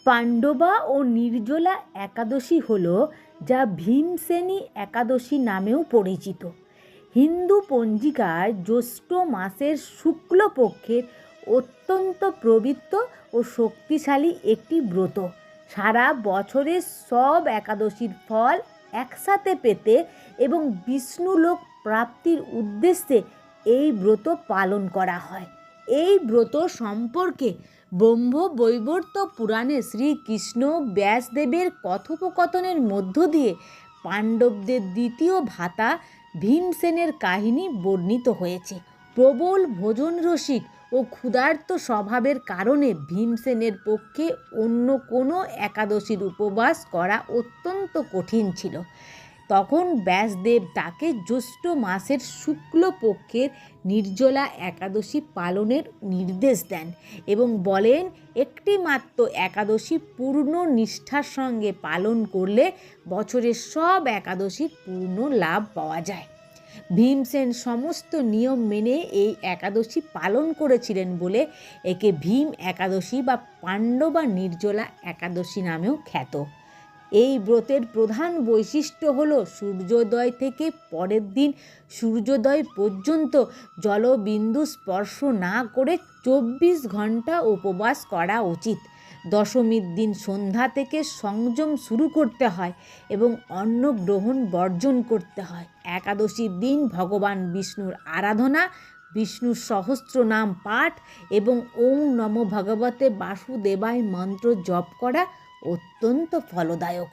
পাণ্ডবা ও নির্জলা একাদশী হল যা ভীমসেনী একাদশী নামেও পরিচিত। হিন্দু পঞ্জিকায় জ্যৈষ্ঠ মাসের শুক্লপক্ষের অত্যন্ত পবিত্র ও শক্তিশালী একটি ব্রত। সারা বছরের সব একাদশীর ফল একসাথে পেতে এবং বিষ্ণুলোক প্রাপ্তির উদ্দেশ্যে এই ব্রত পালন করা হয়। এই ব্রত সম্পর্কে ব্রহ্মবৈবর্ত পুরাণে শ্রীকৃষ্ণ ব্যাসদেবের কথোপকথনের মধ্য দিয়ে পাণ্ডবদের দ্বিতীয় ভ্রাতা ভীমসেনের কাহিনী বর্ণিত হয়েছে। প্রবল ভোজনরসিক ও ক্ষুধার্ত স্বভাবের কারণে ভীমসেনের পক্ষে অন্য কোনো একাদশীর উপবাস করা অত্যন্ত কঠিন ছিল। তখন ব্যাসদেব তাকে জ্যৈষ্ঠ মাসের শুক্লপক্ষের নির্জলা একাদশী পালনের নির্দেশ দেন এবং বলেন, একটি মাত্র একাদশী পূর্ণ নিষ্ঠার সঙ্গে পালন করলে বছরের সব একাদশীর পূর্ণ লাভ পাওয়া যায়। ভীমসেন সমস্ত নিয়ম মেনে এই একাদশী পালন করেছিলেন বলে একে ভীম একাদশী বা পাণ্ডবা নির্জলা একাদশী নামেও খ্যাত। এই ব্রতের প্রধান বৈশিষ্ট্য হল সূর্যোদয় থেকে পরের দিন সূর্যোদয় পর্যন্ত জলবিন্দু স্পর্শ না করে 24 ঘন্টা উপবাস করা উচিত। দশমীর দিন সন্ধ্যা থেকে সংযম শুরু করতে হয় এবং অন্ন গ্রহণ বর্জন করতে হয়। একাদশীর দিন ভগবান বিষ্ণুর আরাধনা, বিষ্ণুর সহস্রনাম পাঠ এবং ওম নমো ভগবতে বাসুদেবায় মন্ত্র জপ করা অত্যন্ত ফলদায়ক।